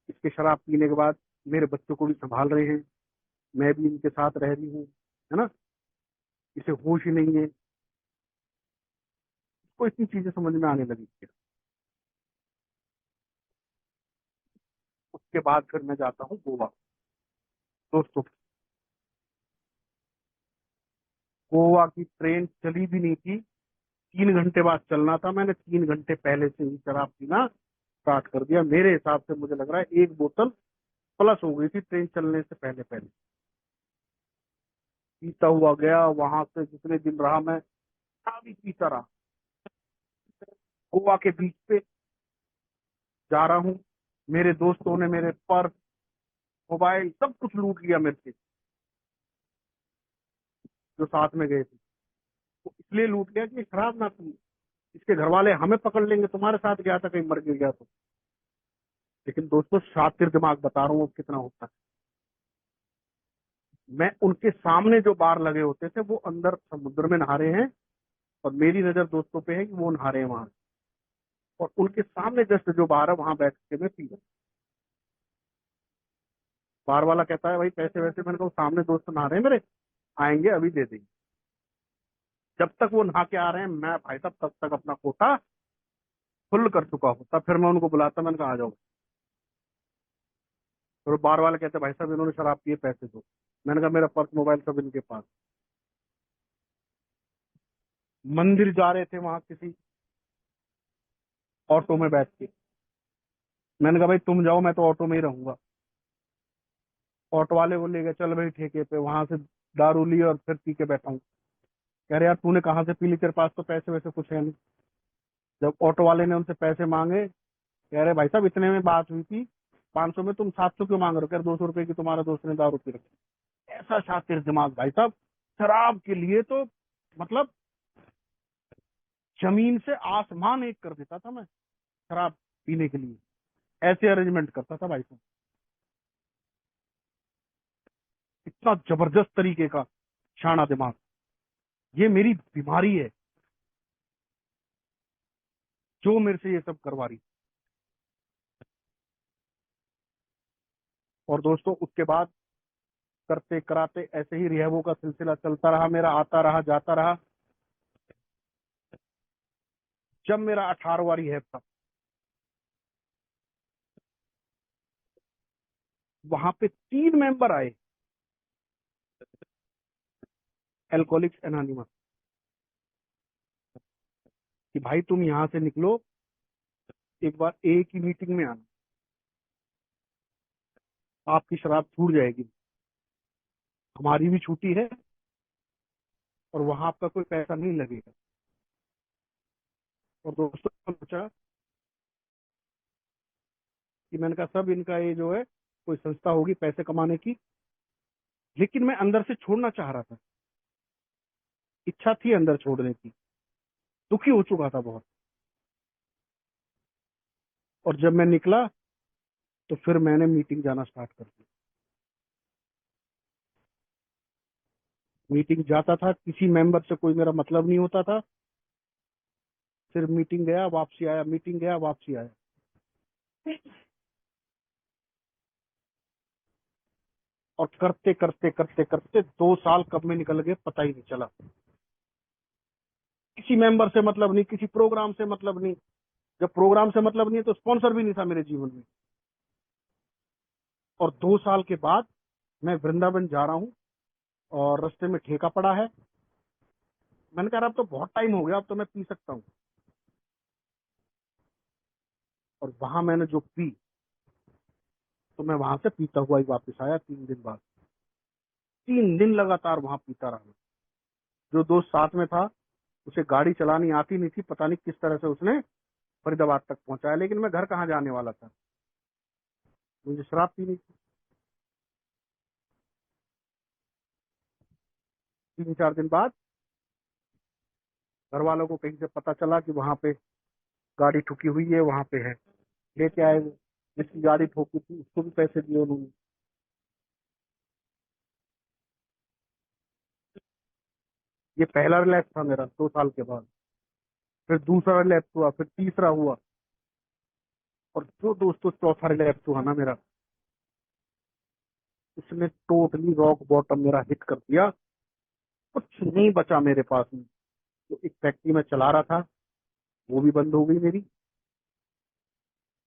Speaker 1: इसके शराब पीने के बाद मेरे बच्चों को भी संभाल रहे हैं, मैं भी इनके साथ रह रही हूँ, है ना, इसे होश ही नहीं है। उसको इतनी चीजें समझ में आने लगी थी। उसके बाद फिर मैं जाता हूँ गोवा। दोस्तों, गोवा की ट्रेन चली भी नहीं थी, 3 घंटे बाद चलना था। मैंने 3 घंटे पहले से ही शराब पीना स्टार्ट कर दिया। मेरे हिसाब से मुझे लग रहा है 1 बोतल प्लस हो गई थी ट्रेन चलने से पहले पहले। पीता हुआ गया, वहां से जितने दिन रहा मैं भी पीता रहा। गोवा के बीच पे जा रहा हूँ, मेरे दोस्तों ने मेरे पर्स, मोबाइल, सब कुछ लूट लिया मेरे से, जो साथ में गए थे। तो इसलिए लूट लिया कि ये शराब ना पी, इसके घर वाले हमें पकड़ लेंगे, तुम्हारे साथ गया था कहीं मर गिर गया तो। लेकिन दोस्तों, शातिर दिमाग बता रहा हूँ अब कितना होता है। मैं उनके सामने जो बार लगे होते थे वो अंदर समुद्र में नहा रहे हैं, और मेरी नजर दोस्तों पे है कि वो नहा रहे हैं वहां, और उनके सामने जस्ट जो बार है वहां बैठ के मैं पी रहा हूं। बार वाला कहता है भाई पैसे वैसे, मैंने कहा सामने दोस्त नहा रहे हैं मेरे, आएंगे अभी दे देंगे। जब तक वो नहा के आ रहे हैं मैं भाई साहब तब तक अपना कोटा फुल कर चुका हूँ। तब फिर मैं उनको बुलाता, मैंने कहा आ जाओ। फिर वो बार वाले कहते भाई साहब इन्होंने शराब पिए, पैसे दो। मैंने कहा मेरा पर्स मोबाइल सब इनके पास। मंदिर जा रहे थे वहां किसी ऑटो में बैठ के, मैंने कहा भाई तुम जाओ, मैं तो ऑटो में ही रहूंगा। ऑटो वाले को ले गए, चल भाई ठेके पे, वहां से दारू ली और फिर पी के बैठा हूँ। कह रहे यार तूने कहाँ से पी ली, तेरे पास तो पैसे वैसे कुछ है नहीं। जब ऑटो वाले ने उनसे पैसे मांगे, कह रहे भाई साहब इतने में बात हुई थी, 500 में तुम 700 क्यों मांग रहे हो? कह रहे 200 रुपए की तुम्हारा दोस्त ने दारू पी रखी। ऐसा शातिर दिमाग भाई साहब, शराब के लिए तो मतलब जमीन से आसमान एक कर देता था मैं, शराब पीने के लिए ऐसे अरेंजमेंट करता था भाई साहब। इतना जबरदस्त तरीके का शाना दिमाग, ये मेरी बीमारी है जो मेरे से ये सब करवा रही। और दोस्तों उसके बाद करते कराते ऐसे ही रिहैबों का सिलसिला चलता रहा मेरा, आता रहा जाता रहा। जब मेरा 18वां रिहैब था, वहां पे 3 मेंबर आए, एल्कोहलिक्स एनोनिमस, कि भाई तुम यहाँ से निकलो, एक बार ए की मीटिंग में आना, आपकी शराब छूट जाएगी, हमारी भी छूटी है, और वहां आपका कोई पैसा नहीं लगेगा। और दोस्तों सोचा कि मैंने कहा सब इनका ये जो है कोई संस्था होगी पैसे कमाने की। लेकिन मैं अंदर से छोड़ना चाह रहा था, इच्छा थी अंदर छोड़ने की, दुखी हो चुका था बहुत। और जब मैं निकला तो फिर मैंने मीटिंग जाना स्टार्ट कर दिया। मीटिंग जाता था, किसी मेंबर से कोई मेरा मतलब नहीं होता था, सिर्फ मीटिंग गया वापसी आया, मीटिंग गया वापसी आया। और करते करते करते करते 2 साल कब में निकल गए पता ही नहीं चला। किसी मेंबर से मतलब नहीं, किसी प्रोग्राम से मतलब नहीं। जब प्रोग्राम से मतलब नहीं है तो स्पॉन्सर भी नहीं था मेरे जीवन में। और 2 साल के बाद मैं वृंदावन जा रहा हूँ, और रास्ते में ठेका पड़ा है। मैंने कहा अब तो बहुत टाइम हो गया, अब तो मैं पी सकता हूँ। और वहां मैंने जो पी, तो मैं वहां से पीता हुआ ही वापस आया 3 दिन बाद। 3 दिन लगातार वहां पीता रहा। जो दोस्त साथ में था उसे गाड़ी चलानी आती नहीं थी, पता नहीं किस तरह से उसने फरीदाबाद तक पहुंचाया, लेकिन मैं घर कहाँ जाने वाला था। मुझे शराब पीनी थी। 3-4 दिन बाद घर वालों को कहीं से पता चला कि वहां पे गाड़ी ठुकी हुई है, वहां पे है। लेके आए वो, जिसकी गाड़ी ठोकी थी उसको भी पैसे दिए उन्होंने। ये पहला रिलैप्स था मेरा 2 साल के बाद। फिर दूसरा रिलैप्स हुआ, फिर तीसरा हुआ, और जो दोस्तों चौथा रिलैप्स हुआ ना मेरा, उसने टोटली रॉक बॉटम मेरा हिट कर दिया। कुछ नहीं बचा मेरे पास में। तो एक फैक्ट्री में चला रहा था, वो भी बंद हो गई मेरी।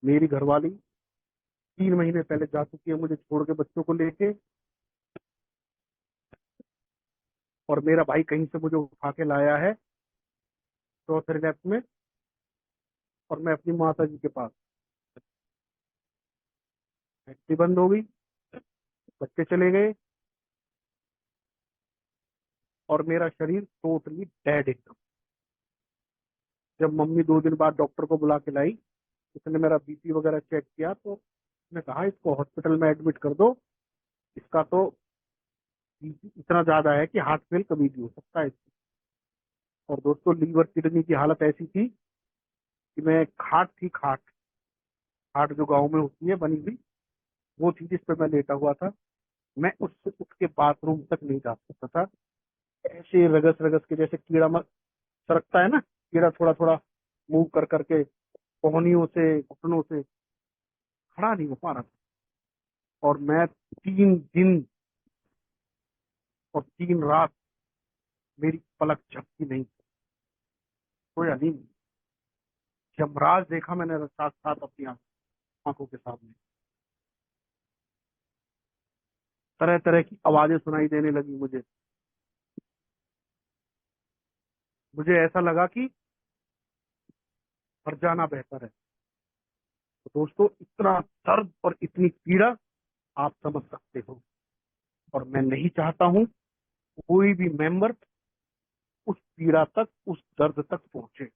Speaker 1: मेरी घरवाली 3 महीने पहले जा चुकी है मुझे छोड़ के बच्चों को लेके। और मेरा भाई कहीं से मुझे उठा के लाया है चौथे रिलैप्स में, और मैं अपनी माता जी के पास। फैक्ट्री बंद हो गई, बच्चे चले गए, और मेरा शरीर टोटली डेड एकदम। जब मम्मी 2 दिन बाद डॉक्टर को बुला के लाई, उसने मेरा बीपी वगैरह चेक किया, तो उसने कहा इसको हॉस्पिटल में एडमिट कर दो। इसका तो बीपी इतना ज्यादा है कि हार्ट फेल कभी भी हो सकता है। और दोस्तों, लीवर किडनी की हालत ऐसी थी कि मैं खाट थी, खाट। खाट जो गाँव में होती है बनी हुई, वो थी जिस पे मैं लेटा हुआ था। मैं उससे उठ के बाथरूम तक नहीं जा सकता था। ऐसे रगस रगस के, जैसे कीड़ा सरकता है ना, कीड़ा थोड़ा थोड़ा मूव कर करके कोहनियों से, घुटनों से, खड़ा नहीं हो पा रहा था। और मैं 3 दिन और 3 रात मेरी पलक झपकी नहीं, सोया नहीं। यमराज देखा मैंने साथ साथ अपनी आंखों के सामने। तरह तरह की आवाजें सुनाई देने लगी मुझे। मुझे ऐसा लगा कि मर जाना बेहतर है। तो दोस्तों, इतना दर्द और इतनी पीड़ा आप समझ सकते हो। और मैं नहीं चाहता हूं कोई भी मेंबर उस पीड़ा तक, उस दर्द तक पहुंचे।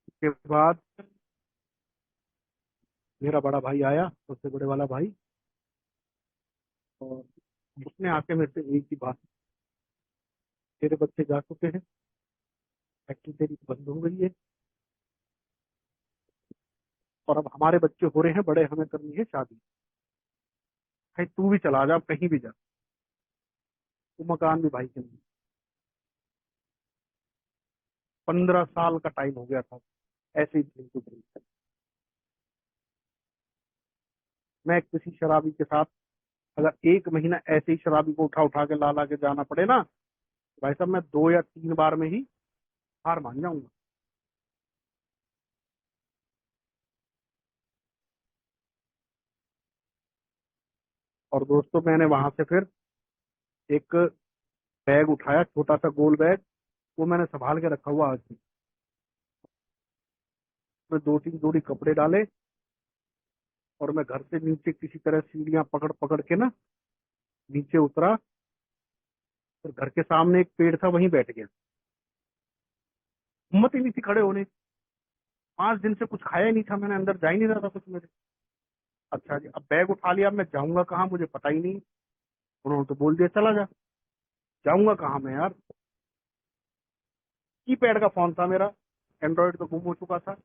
Speaker 1: उसके बाद मेरा बड़ा भाई आया, सबसे बड़े वाला भाई, और उसने आके मेरे से एक ही बात, तेरे बच्चे जा चुके हैं, फैक्ट्री तेरी बंद हो गई है, और अब हमारे बच्चे हो रहे हैं बड़े, हमें करनी है शादी। भाई तू भी चला जा, कहीं भी जा, तू मकान भी भाई के नहीं। 15 साल का टाइम हो गया था ऐसे ही झेलते झेलते। मैं किसी शराबी के साथ अगर 1 महीना ऐसे ही शराबी को उठा उठा के ला ला के जाना पड़े ना, तो भाई साहब मैं 2 या 3 बार में ही हार मान जाऊंगा। और दोस्तों, मैंने वहां से फिर एक बैग उठाया, छोटा सा गोल बैग, वो मैंने संभाल के रखा हुआ आज भी। उसमें 2-3 जोड़ी कपड़े डाले, और मैं घर से नीचे किसी तरह सीढ़ियां पकड़ पकड़ के ना नीचे उतरा। और घर के सामने एक पेड़ था, वहीं बैठ गया। हिम्मत ही नहीं थी खड़े होने की। 5 दिन से कुछ खाया ही नहीं था मैंने, अंदर जा ही नहीं रहा था कुछ मेरे। अच्छा जी, अब बैग उठा लिया, अब मैं जाऊंगा कहाँ मुझे पता ही नहीं। उन्होंने तो बोल दिया चला जा। जाऊंगा कहाँ मैं यार। कीपैड का फोन था मेरा, एंड्रॉइड तो गुम हो चुका था।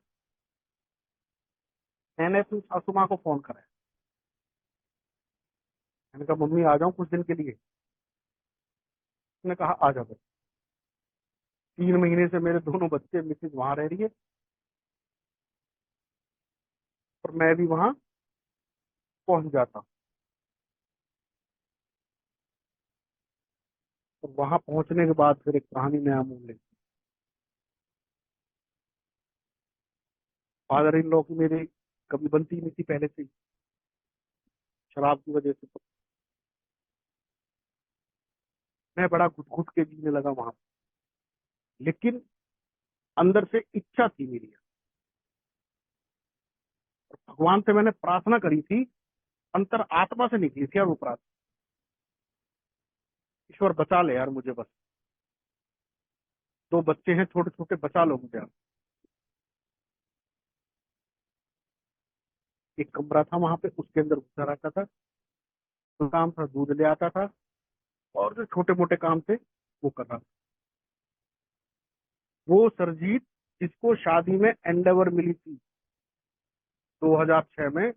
Speaker 1: मैंने अपनी सासू माँ को फोन कराया। मैंने कहा मम्मी आ जाऊं कुछ दिन के लिए। उसने कहा आ जाओ। 3 महीने से मेरे दोनों बच्चे, मिसेज वहां रह रही है, और मैं भी वहां पहुंच जाता। और वहां पहुंचने के बाद फिर एक कहानी नया मोड़ लेती। फादर इन लॉ की मेरे कभी बनती नहीं थी पहले से ही, शराब की वजह से। मैं बड़ा घुट घुट के जीने लगा वहां। लेकिन अंदर से इच्छा थी मेरी। भगवान से मैंने प्रार्थना करी थी, अंतर आत्मा से निकली थी यार वो प्रार्थना। ईश्वर बचा ले यार मुझे बस। दो बच्चे हैं छोटे छोटे, बचा लो मुझे आप। एक कमरा था वहां पे, उसके अंदर घुसा रहता था, तो काम था दूध ले आता था, और जो छोटे मोटे काम थे वो कर रहा था। वो सरजीत जिसको शादी में एंडेवर मिली थी 2006 में,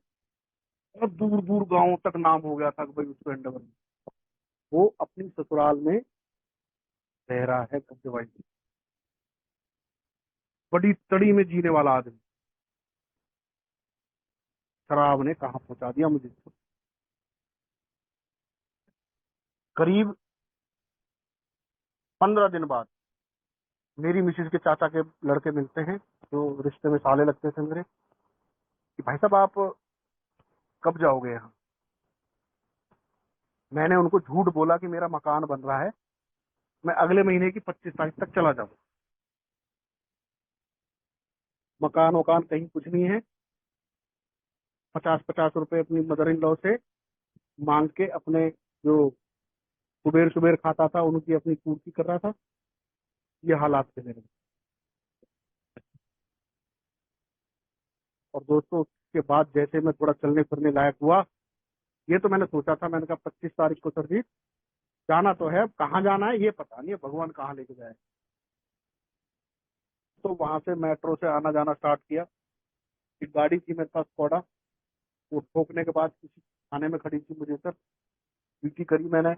Speaker 1: और दूर दूर गांवों तक नाम हो गया था कि भाई उसको एंडेवर मिली, वो अपनी ससुराल में रह रहा है कब्जवाई। बड़ी तड़ी में जीने वाला आदमी, शराब ने कहाँ पहुंचा दिया मुझे। करीब 15 दिन बाद मेरी मिसेज के चाचा के लड़के मिलते हैं, जो रिश्ते में साले लगते थे मेरे, कि भाई साहब आप कब जाओगे यहाँ। मैंने उनको झूठ बोला कि मेरा मकान बन रहा है, मैं अगले महीने की 25 तारीख तक चला जाऊँ। मकान वकान कहीं कुछ नहीं है। 50-50 रुपए अपनी मदर इन लॉ से मांग के अपने जो कुबेर सुबेर खाता था उनकी अपनी पूर्ति कर रहा था। ये हालात थे मेरे। और दोस्तों उसके बाद जैसे मैं थोड़ा चलने फिरने लायक हुआ, ये तो मैंने सोचा था, मैंने कहा 25 तारीख को सर जी जाना तो है, अब कहाँ जाना है ये पता नहीं है, भगवान कहाँ लेके जाए। तो वहां से मेट्रो से आना जाना स्टार्ट किया। एक गाड़ी थी मेरे पास स्कोडा, वो ठोकने के बाद किसी थाने में खड़ी थी, मुझे सर ड्यूटी करी मैंने।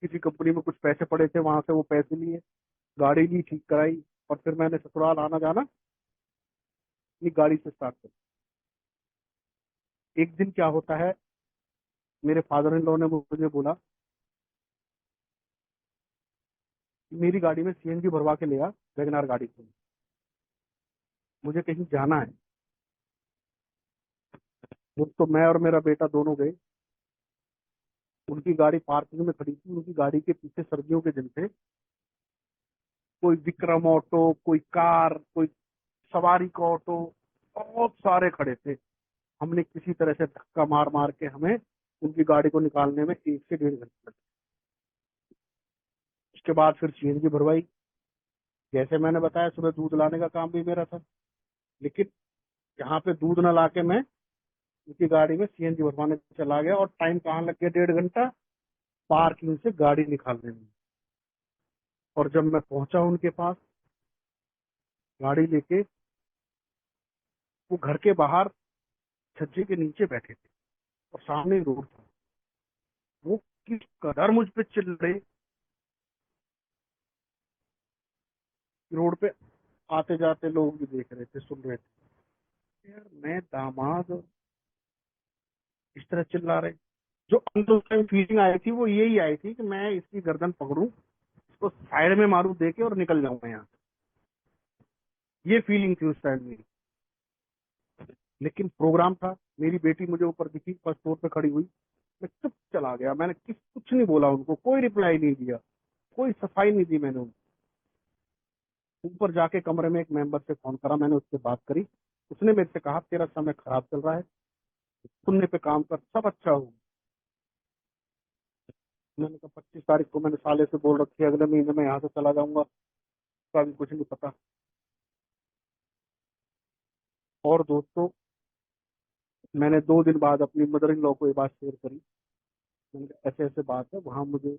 Speaker 1: किसी कंपनी में कुछ पैसे पड़े थे, वहां से वो पैसे लिए, गाड़ी ली, ठीक कराई, और फिर मैंने ससुराल आना जाना अपनी गाड़ी से स्टार्ट कर। एक दिन क्या होता है, मेरे फादर इन लॉ ने मुझे बोला कि मेरी गाड़ी में सीएनजी भरवा के ले आ, वैगनार गाड़ी से, मुझे कहीं जाना है। तो मैं और मेरा बेटा दोनों गए। उनकी गाड़ी पार्किंग में खड़ी थी, उनकी गाड़ी के पीछे सर्दियों के दिन थे, कोई विक्रम ऑटो, कोई कार, कोई सवारी का ऑटो, बहुत सारे खड़े थे। हमने किसी तरह से धक्का मार मार के हमें उनकी गाड़ी को निकालने में 1 से 1.5 घंटे लगे। उसके बाद फिर सीएनजी भरवाई। जैसे मैंने बताया सुबह दूध लाने का काम भी मेरा था, लेकिन यहाँ पे दूध न ला के मैं उनकी गाड़ी में सीएनजी भरवाने चला गया, और टाइम कहाँ लग गया, 1.5 घंटा पार्किंग से गाड़ी निकालने में। और जब मैं पहुंचा उनके पास गाड़ी लेके, वो घर के बाहर छज्जे के नीचे बैठे थे, और सामने ही रोड था। वो किस कदर मुझ पे चिल्ल रहे, रोड पे आते जाते लोग भी देख रहे थे, सुन रहे थे। यार मैं दामाद, इस तरह चिल्ला रहे। जो अंदर उस टाइम फीलिंग आई थी वो यही आई थी कि मैं इसकी गर्दन पकड़ूं, इसको साइड में मारूं देके और निकल जाऊंगा यहाँ से। ये फीलिंग थी उस टाइम मेरी। लेकिन प्रोग्राम था, मेरी बेटी मुझे ऊपर दिखी, फर्स्ट फ्लोर पे खड़ी हुई, मैं चुप चला गया। मैंने कुछ नहीं बोला उनको, कोई रिप्लाई नहीं दिया, कोई सफाई नहीं दी मैंने उनको। ऊपर जाके कमरे में एक मेंबर से फोन करा, मैंने उससे बात करी। उसने मेरे से कहा तेरा समय खराब चल रहा है, सुनने पे काम कर, सब अच्छा हो। मैंने कहा 25 तारीख को मैंने साले से बोल रखी है, अगले महीने में यहाँ से चला जाऊंगा, उसका अभी कुछ नहीं पता। और दोस्तों मैंने 2 दिन बाद अपनी मदर इन लॉ को ये बात शेयर करी। मैंने कहा ऐसे ऐसे बात है, वहां मुझे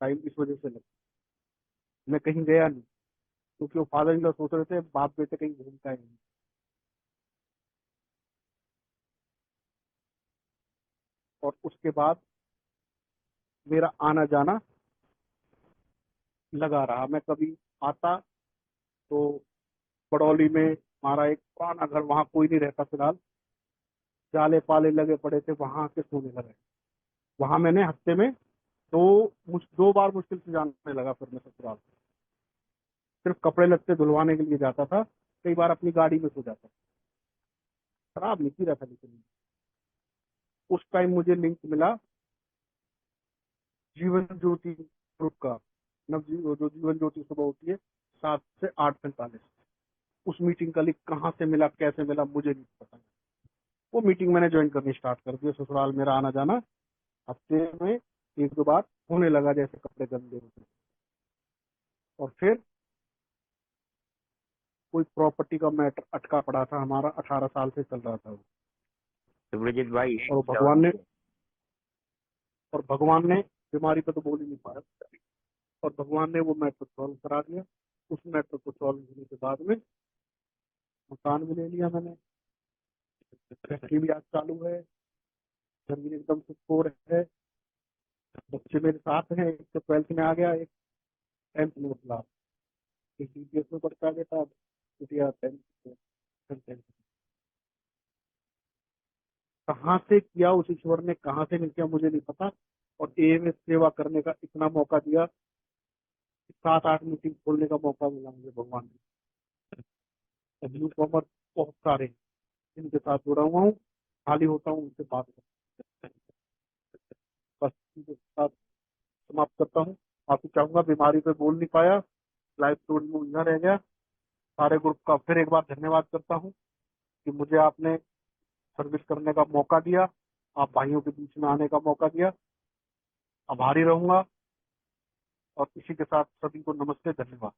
Speaker 1: टाइम इस वजह से लगा, मैं कहीं गया नहीं, क्योंकि वो फादर इन लॉ सोच रहे थे बाप बेटे कहीं घूमता है नहीं। और उसके बाद मेरा आना जाना लगा रहा। मैं कभी आता तो बड़ौली में हमारा एक पुराना घर, वहां कोई नहीं रहता फिलहाल, जाले पाले लगे पड़े थे, वहां के सोने लगे। वहां मैंने हफ्ते में 2 बार मुश्किल से जाने लगा फिर मैं ससुराल। सिर्फ कपड़े लत्ते धुलवाने के लिए जाता था, कई बार अपनी गाड़ी में सो जाता था। खराब नहीं रहा था, लेकिन उस टाइम मुझे लिंक मिला जीवन ज्योति ग्रुप का। जो जीवन ज्योति सुबह होती है 7 से 8:45, उस मीटिंग का लिंक कहाँ से मिला, कैसे मिला, मुझे नहीं पता। वो मीटिंग मैंने ज्वाइन करनी स्टार्ट कर दिया। ससुराल मेरा आना जाना हफ्ते में 1-2 बार होने लगा, जैसे कपड़े गंदे होते। और फिर कोई प्रॉपर्टी का मैटर अटका पड़ा था हमारा, 18 साल से चल रहा था वो।
Speaker 3: सुब्रजीत भाई
Speaker 1: और भगवान ने बीमारी पे तो बोल ही नहीं पाया, और भगवान ने वो मैटर सॉल्व करा दिया। उस मैटर को सॉल्व होने के बाद में मकान भी ले लिया मैंने, फैक्ट्री भी आज चालू है, जमीन एकदम सुखोर है, बच्चे मेरे साथ हैं, एक तो 12th में आ गया, एक 10th में उतला, एक डीपीएस में पढ़ता है बेटा, बिटिया 10th। कहाँ से किया उस ईश्वर ने, कहाँ से नहीं किया मुझे नहीं पता। और ए में सेवा करने का इतना मौका दिया, 7-8 मीटिंग खोलने का मौका मिला मुझे भगवान ने। न्यू कॉमर बहुत सारे जिनके साथ जुड़ा हुआ हूँ, खाली होता हूँ उनसे बात करता हूँ। बस इनके साथ समाप्त करता हूँ। आपको चाहूंगा, बीमारी पे बोल नहीं पाया, लाइफ स्टोरी में उलझा रह गया। सारे ग्रुप का फिर एक बार धन्यवाद करता हूँ कि मुझे आपने सर्विस करने का मौका दिया, आप भाइयों के बीच में आने का मौका दिया। आभारी रहूंगा। और इसी के साथ सभी को नमस्ते, धन्यवाद।